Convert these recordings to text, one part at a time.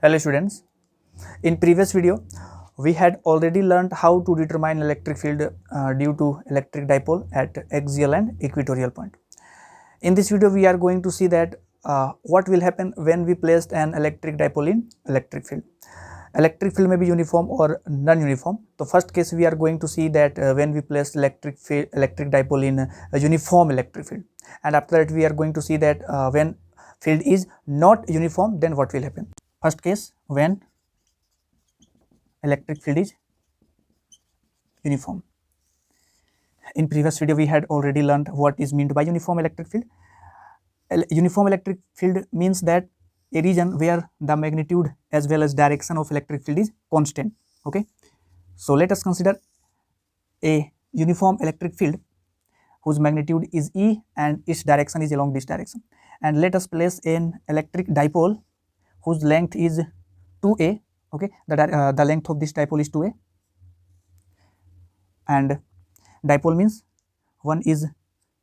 Hello students, in previous video we had already learned how to determine electric field due to electric dipole at axial and equatorial point. In this video we are going to see that what will happen when we placed an electric dipole in electric field. Electric field may be uniform or non-uniform. The first case we are going to see that when we place electric dipole in a uniform electric field, and after that we are going to see that when field is not uniform, then what will happen. First case, when electric field is uniform. In previous video we had already learned what is meant by uniform electric field. Uniform electric field means that a region where the magnitude as well as direction of electric field is constant. Okay, so let us consider a uniform electric field whose magnitude is E and its direction is along this direction, and let us place an electric dipole whose length is 2a. Okay, the length of this dipole is 2a, and dipole means one is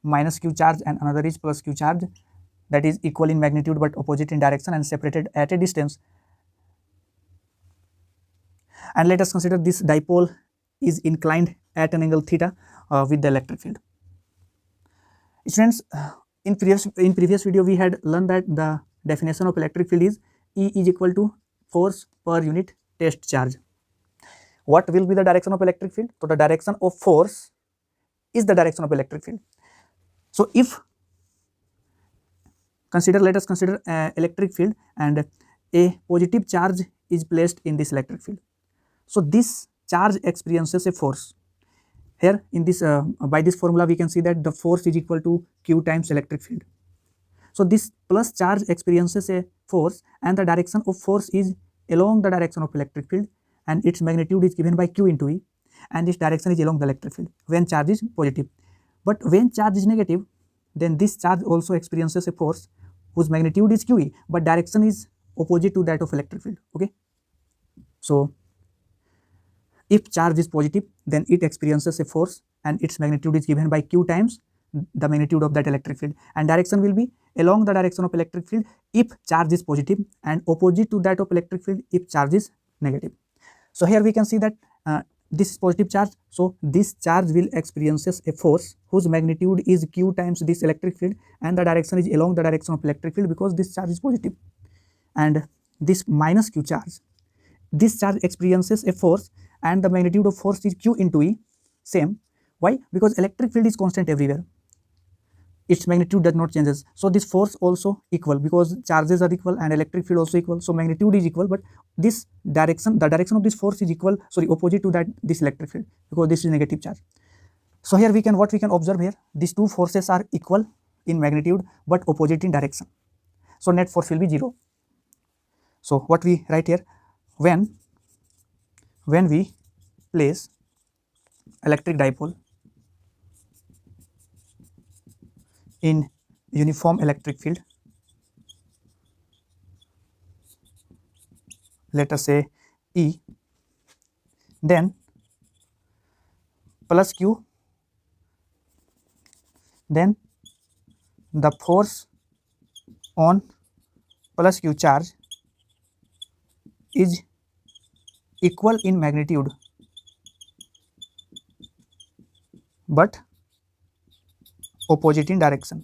minus q charge and another is plus q charge, that is equal in magnitude but opposite in direction and separated at a distance. And let us consider this dipole is inclined at an angle theta with the electric field. Students, in previous video we had learned that the definition of electric field is E is equal to force per unit test charge. What will be the direction of electric field? So the direction of force is the direction of electric field. So if let us consider electric field and a positive charge is placed in this electric field. So this charge experiences a force. Here in this by this formula we can see that the force is equal to q times electric field. So this plus charge experiences a force and the direction of force is along the direction of electric field, and its magnitude is given by q into E, and this direction is along the electric field when charge is positive. But when charge is negative, then this charge also experiences a force whose magnitude is QE but direction is opposite to that of electric field. Okay, so if charge is positive, then it experiences a force and its magnitude is given by q times the magnitude of that electric field, and direction will be along the direction of electric field if charge is positive and opposite to that of electric field if charge is negative. So here we can see that this is positive charge, so this charge will experiences a force whose magnitude is q times this electric field, and the direction is along the direction of electric field because this charge is positive. And this minus q charge, this charge experiences a force and the magnitude of force is q into E, same. Why? Because electric field is constant everywhere, its magnitude does not changes. So this force also equal because charges are equal and electric field also equal, so magnitude is equal, but this direction, the direction of this force is equal, opposite to that this electric field because this is negative charge. So here what we can observe here, these two forces are equal in magnitude but opposite in direction, so net force will be 0. So what we write here, when we place electric dipole in uniform electric field, let us say E, then plus Q, then the force on plus Q charge is equal in magnitude but opposite in direction.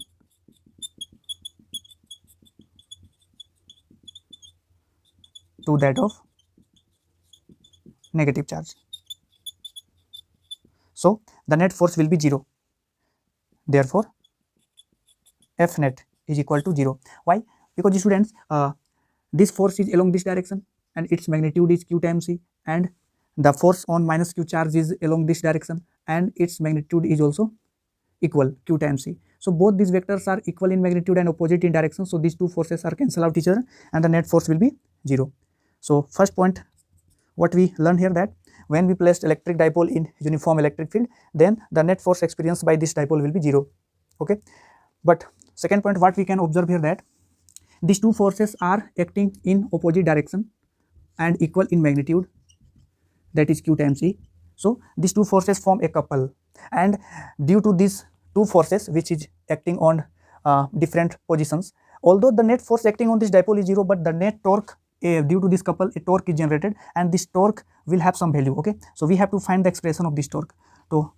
To that of negative charge. So the net force will be 0. Therefore F net is equal to 0. Why? Because students, this force is along this direction and its magnitude is q times C, and the force on minus q charge is along this direction and its magnitude is also equal q times C. So both these vectors are equal in magnitude and opposite in direction, so these two forces are cancel out each other and the net force will be 0. So first point what we learned here, that when we placed electric dipole in uniform electric field, then the net force experienced by this dipole will be 0. Okay, but second point what we can observe here, that these two forces are acting in opposite direction and equal in magnitude, that is q times E. So these two forces form a couple, and due to these two forces which is acting on different positions, although the net force acting on this dipole is 0, but the net torque due to this couple a torque is generated, and this torque will have some value. Okay, so we have to find the expression of this torque. So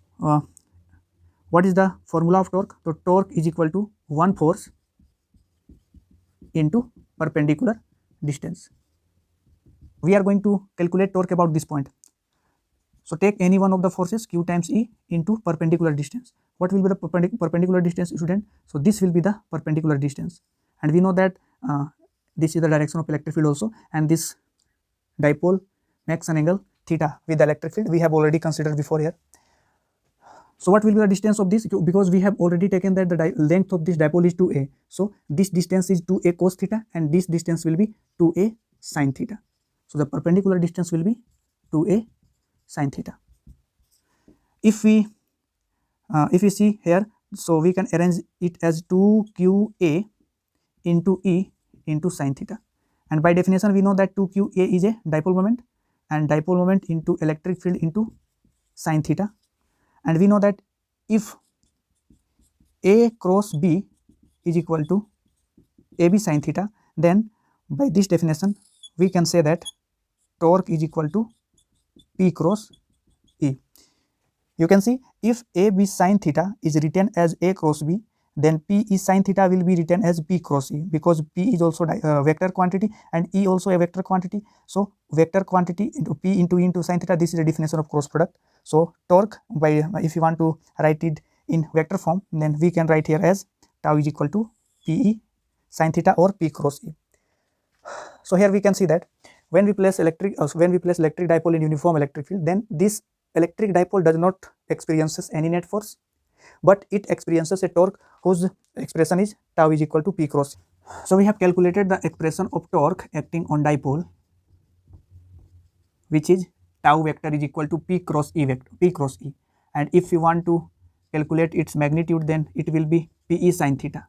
what is the formula of torque? So torque is equal to one force into perpendicular distance. We are going to calculate torque about this point. So take any one of the forces Q times E into perpendicular distance. What will be the perpendicular distance, student? So this will be the perpendicular distance, and we know that this is the direction of electric field also, and this dipole makes an angle theta with the electric field. We have already considered before here. So what will be the distance of this? Because we have already taken that the length of this dipole is 2a. So this distance is 2a cos theta, and this distance will be 2a sin theta. So the perpendicular distance will be 2a sin theta. If we see here, so we can arrange it as 2qa into E into sin theta, and by definition we know that 2qa is a dipole moment, and dipole moment into electric field into sin theta, and we know that if A cross B is equal to AB sin theta, then by this definition we can say that torque is equal to P cross E. You can see if AB sin theta is written as A cross B, then P E sin theta will be written as P cross E, because P is also a vector quantity and E also a vector quantity. So vector quantity into P into E into sin theta, this is the definition of cross product. So torque, by if you want to write it in vector form, then we can write here as tau is equal to Pe sin theta or P cross E. So here we can see that when we place electric dipole in uniform electric field, then this electric dipole does not experiences any net force, but it experiences a torque whose expression is tau is equal to P cross. So we have calculated the expression of torque acting on dipole, which is tau vector is equal to P cross E vector, P cross E, and if you want to calculate its magnitude, then it will be Pe sin theta,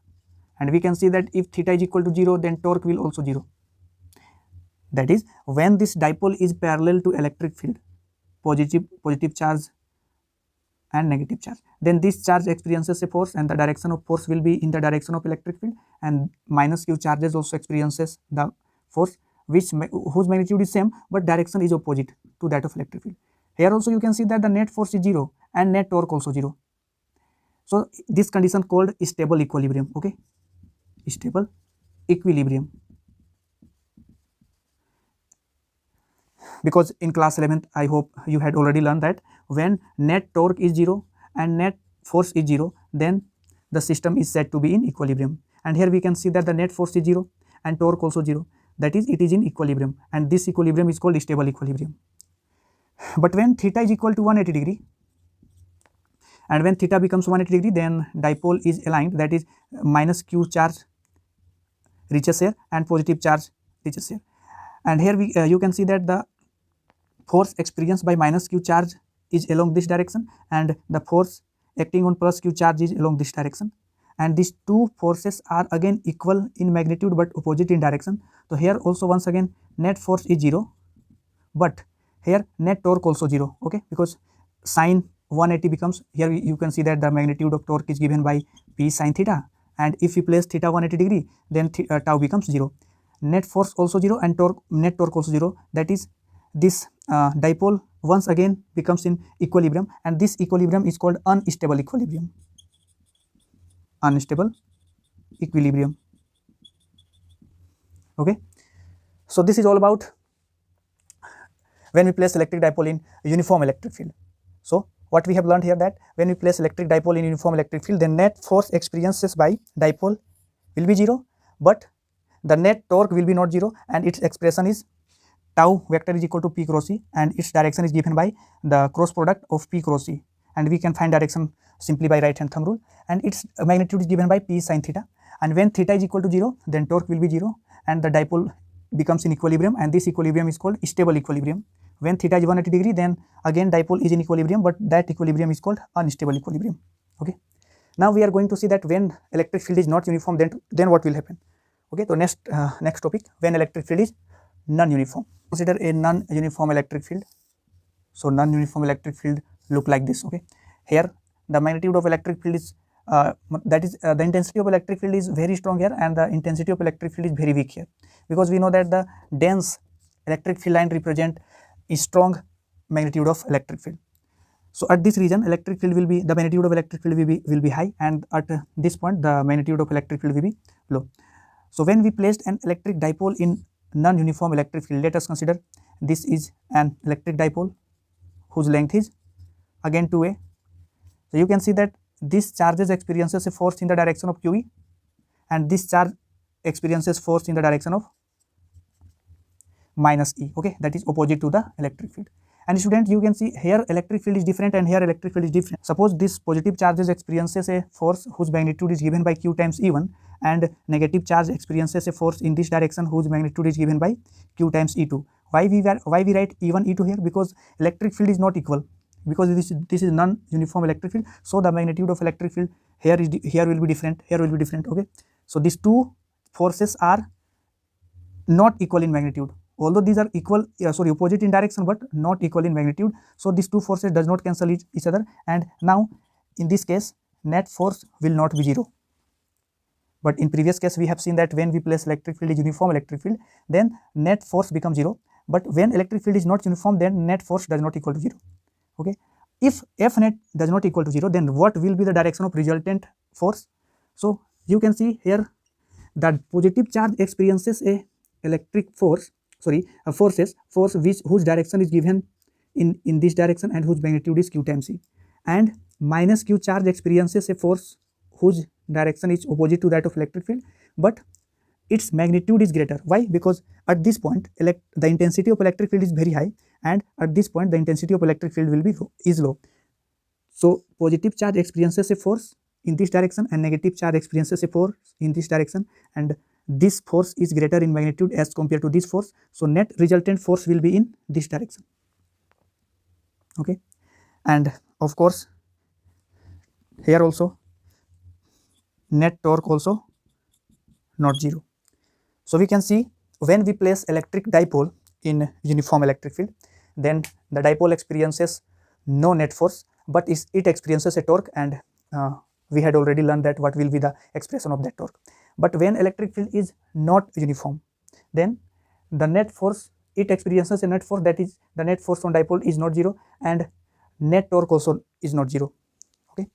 and we can see that if theta is equal to 0, then torque will also 0. That is, when this dipole is parallel to electric field, positive charge and negative charge, then this charge experiences a force, and the direction of force will be in the direction of electric field, and minus q charges also experiences the force whose magnitude is same but direction is opposite to that of electric field. Here also you can see that the net force is 0 and net torque also 0. So this condition called stable equilibrium. Okay, stable equilibrium, because in class 11th I hope you had already learned that when net torque is 0 and net force is 0, then the system is said to be in equilibrium, and here we can see that the net force is 0 and torque also 0, that is, it is in equilibrium, and this equilibrium is called stable equilibrium. But when theta is equal to 180 degree, and when theta becomes 180 degree, then dipole is aligned, that is, minus q charge reaches here and positive charge reaches here, and here we you can see that the force experienced by minus q charge is along this direction, and the force acting on plus q charge is along this direction, and these two forces are again equal in magnitude but opposite in direction. So here also once again net force is 0, but here net torque also 0. Okay, because sin 180 becomes, here you can see that the magnitude of torque is given by P sin theta, and if we place theta 180 degree, then tau becomes 0. Net force also 0 and net torque also 0, that is, this dipole once again becomes in equilibrium, and this equilibrium is called unstable equilibrium. Unstable equilibrium. Okay, so this is all about when we place electric dipole in uniform electric field. So what we have learned here, that when we place electric dipole in uniform electric field, the net force experiences by dipole will be 0, but the net torque will be not 0, and its expression is tau vector is equal to P cross E, and its direction is given by the cross product of P cross E, and we can find direction simply by right hand thumb rule, and its magnitude is given by P sin theta, and when theta is equal to 0, then torque will be 0 and the dipole becomes in equilibrium, and this equilibrium is called stable equilibrium. When theta is 180 degree, then again dipole is in equilibrium, but that equilibrium is called unstable equilibrium. Okay, now we are going to see that when electric field is not uniform, then what will happen. Okay, so next topic, when electric field is non-uniform. Consider a non-uniform electric field. So non-uniform electric field look like this. Okay, here the magnitude of electric field is that is the intensity of electric field is very strong here and the intensity of electric field is very weak here, because we know that the dense electric field line represent a strong magnitude of electric field. So at this region electric field will be, the magnitude of electric field will be high, and at this point the magnitude of electric field will be low. So when we placed an electric dipole in non-uniform electric field, let us consider this is an electric dipole whose length is again 2a. So you can see that this charges experiences a force in the direction of QE, and this charge experiences force in the direction of minus E, okay, that is opposite to the electric field. And student, you can see here electric field is different and here electric field is different. Suppose this positive charges experiences a force whose magnitude is given by Q times E1, and negative charge experiences a force in this direction whose magnitude is given by Q times E2. Why we write E1 E2 here? Because electric field is not equal, because this is non-uniform electric field, so the magnitude of electric field here will be different, here will be different, okay. So these two forces are not equal in magnitude, although these are equal, opposite in direction but not equal in magnitude. So these two forces does not cancel each other, and now in this case net force will not be 0. But in previous case we have seen that when we place electric field is uniform electric field, then net force becomes 0, but when electric field is not uniform, then net force does not equal to 0, okay. If F net does not equal to 0, then what will be the direction of resultant force? So you can see here that positive charge experiences a electric force, force whose direction is given in this direction and whose magnitude is Q times C, and minus Q charge experiences a force whose direction is opposite to that of electric field, but its magnitude is greater. Why? Because at this point the intensity of electric field is very high, and at this point the intensity of electric field will be low. So positive charge experiences a force in this direction and negative charge experiences a force in this direction, and this force is greater in magnitude as compared to this force, so net resultant force will be in this direction, okay. And of course here also net torque also not 0. So we can see when we place electric dipole in uniform electric field, then the dipole experiences no net force, but it experiences a torque, and we had already learned that what will be the expression of that torque. But when electric field is not uniform, then the net force, it experiences a net force, that is the net force on dipole is not 0, and net torque also is not 0, okay.